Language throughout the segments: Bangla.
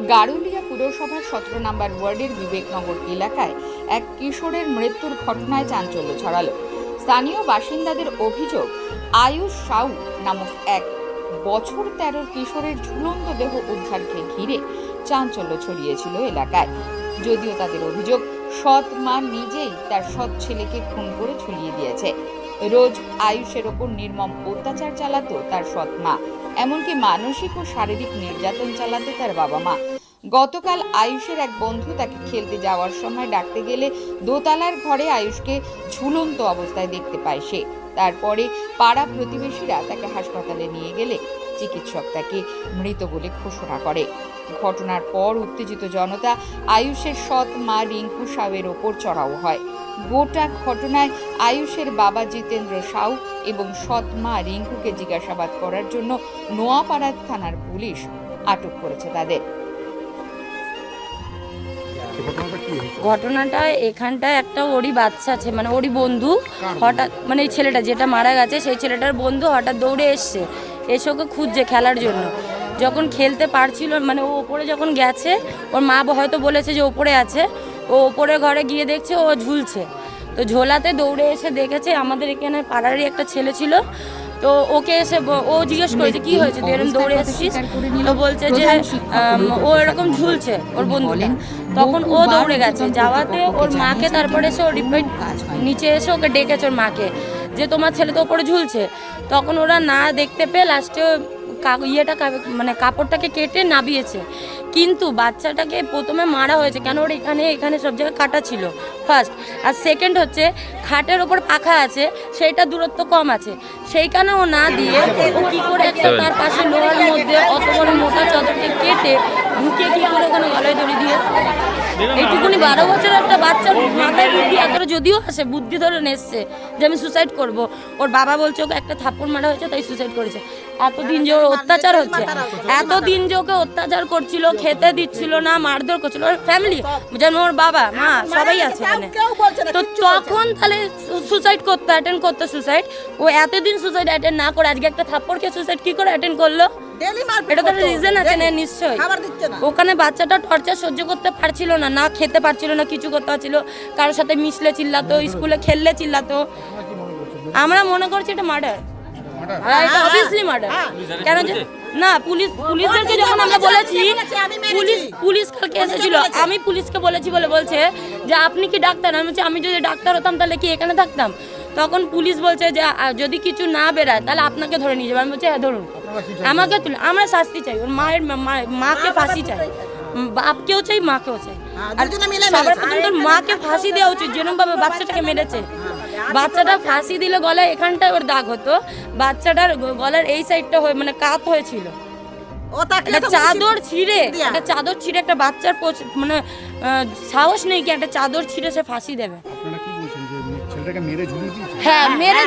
গারুলিয়া পুরসভার 17 নম্বর ওয়ার্ডের বিবেকনগর এলাকায় এক কিশোরের মৃত্যুর ঘটনায় চাঞ্চল্য ছড়ালো। স্থানীয় বাসিন্দাদের অভিযোগ, আয়ুষ সাউ নামক এক বছর 13 কিশোরের ঝুলন্ত দেহ উদ্ধারকে ঘিরে চাঞ্চল্য ছড়িয়েছিল এলাকায়। যদিও তাদের অভিযোগ, সৎ মা নিজেই তার সৎ ছেলেকে খুন করে ঝুলিয়ে দিয়েছে। রোজ আয়ুষের ওপর নির্মম অত্যাচার চালাতো তার সৎ মা, এমনকি মানসিক ও শারীরিক নির্যাতন চালাতো তার বাবা মা। গতকাল আয়ুষের এক বন্ধু তাকে খেলতে যাওয়ার সময় ডাকতে গেলে দোতলার ঘরে আয়ুষকে ঝুলন্ত অবস্থায় দেখতে পায় সে। তারপরে পাড়া প্রতিবেশীরা তাকে হাসপাতালে নিয়ে গেলে চিকিৎসক তাকে মৃত বলে ঘোষণা করে। ঘটনার পর উত্তেজিত জনতা আয়ুষের সৎ মা রিঙ্কু সাউয়ের ওপর চড়াও হয়। গোটা ঘটনায় আয়ুষের বাবা জিতেন্দ্র সাউ এবং সৎ মা রিঙ্কুকে জিজ্ঞাসাবাদ করার জন্য নোয়াপাড়া থানার পুলিশ আটক করেছে তাদের। ঘটনাটা এখানটায় একটা ওরই বাচ্চা আছে, মানে ওরই বন্ধু হঠাৎ, মানে এই ছেলেটা যেটা মারা গেছে সেই ছেলেটার বন্ধু হঠাৎ দৌড়ে এসছে, এসে ওকে খুঁজছে খেলার জন্য। যখন খেলতে পারছিল, মানে ও ওপরে যখন গেছে, ওর মা হয়তো বলেছে যে ওপরে আছে, ও ওপরে ঘরে গিয়ে দেখছে ও ঝুলছে। তো ঝোলাতে দৌড়ে এসে দেখেছে আমাদের এখানে পাড়ারই একটা ছেলে ছিল, তো ওকে এসে ও জিজ্ঞেস করেছে কি হয়েছে, তুই এরকম দৌড়ে এসেছিস? তো বলছে যে ও এরকম ঝুলছে ওর বন্ধুটা। তখন ও দৌড়ে গেছে, যাওয়াতে ওর মাকে তারপরে এসে ও রিপোর্ট নিচে এসে ওকে ডেকেছে ওর মাকে, যে তোমার ছেলে তো ওপরে ঝুলছে। তখন ওরা না দেখতে পেয়ে লাস্টে মানে কাপড়টাকে কেটে নাবিয়েছে। কিন্তু বাচ্চাটাকে প্রথমে মারা হয়েছে কেন, ওর এখানে সব জায়গায় কাটা ছিল ফার্স্ট। আর সেকেন্ড হচ্ছে খাটের ওপর পাখা আছে, সেইটা দূরত্ব কম আছে, সেইখানে ও না দিয়ে ও কী করে একটা তার পাশে লোহার মধ্যে অত বড় মোটা চাদরকে কেটে ঢুকিয়ে কী করে ওখানে গলায় দড়ি দিয়ে, এইটুকুনি 12 বছরের একটা বাচ্চার মাথায় বুদ্ধি এতটা যদিও আসে, বুদ্ধি ধরে এসছে যে আমি সুসাইড করব। ওর বাবা বলছে ওকে একটা থাপ্পড় মারা হয়েছে তাই সুসাইড করেছে। এতদিন যে ওর অত্যাচার হচ্ছে, এতদিন যে ওকে অত্যাচার করছিল, খেতে দিচ্ছিল না, মারধর করছিল, ওর ফ্যামিলি যেন ওর বাবা মা সবাই আছে এখানে। তো তখন তাহলে সুসাইড করতে অ্যাটেন্ড করতে সুসাইড, ও এতদিন সুসাইড অ্যাটেন্ড না করে আজকে একটা থাপ্পড়কে সুসাইড কি করে অ্যাটেন্ড করলো? এটা তো রিজন আছে না নিশ্চয়ই। ওখানে বাচ্চাটা টর্চার সহ্য করতে পারছিল না, না খেতে পারছিল না, কিছু করতে পারছিল, কারোর সাথে মিশলে চিল্লাতো, স্কুলে খেললে চিল্লাতো। আমরা মনে করছি এটা মার্ডার, এটা অবভিয়াসলি মার্ডার। কেন যে না, পুলিশদেরকে যখন আমরা বলেছি, পুলিশ কালকে এসেছিল, আমি পুলিশকে বলেছি বলে বলছে যে আপনি কি ডাক্তার? আমি বলছি আমি যদি ডাক্তার হতাম তাহলে কি এখানে থাকতাম? তখন পুলিশ বলছে যে যদি কিছু না বেরায় তাহলে আপনাকে ধরে নিয়ে যাবে। আমি বলছি হ্যাঁ ধরুন, আমাকে তুলে, আমরা শাস্তি চাই, ওর মাকে ফাঁসি চাই, বাপকেও চাই মাকেও চাই, আর সবার প্রথম তোর মাকে ফাঁসি দেওয়া উচিত যেরকম ভাবে বাচ্চাটাকে মেরেছে। বাচ্চাটা ফাঁসি দিলে গলায় এখানটায় ওর দাগ হতো, বাচ্চাটার গলার এই সাইডটা হয়ে মানে কাত হয়েছিল, চাদর ছিঁড়ে একটা বাচ্চার মানে সাহস নেই কি একটা চাদর ছিঁড়ে সে ফাঁসি দেবে? হ্যাঁ মেরেই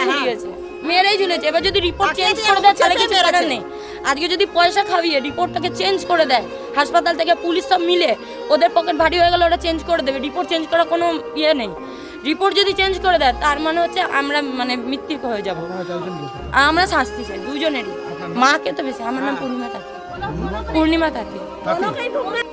ঝুলিয়েছে। এবার যদি রিপোর্ট চেঞ্জ করে দেয় তাহলে কিছু করার নেই। আজকে যদি পয়সা খাইয়ে রিপোর্টটাকে চেঞ্জ করে দেয় হাসপাতাল থেকে পুলিশ সব মিলে, ওদের পকেট ভারী হয়ে গেলে ওরা চেঞ্জ করে দেবে। রিপোর্ট চেঞ্জ করার কোনো ইয়ে নেই। রিপোর্ট যদি চেঞ্জ করে দেয় তার মানে হচ্ছে আমরা মানে মৃত্যু হয়ে যাব। আমরা শাস্তি চাই দুজনেরই, মাকে তো বেশি। আমার নাম পূর্ণিমা থাকে।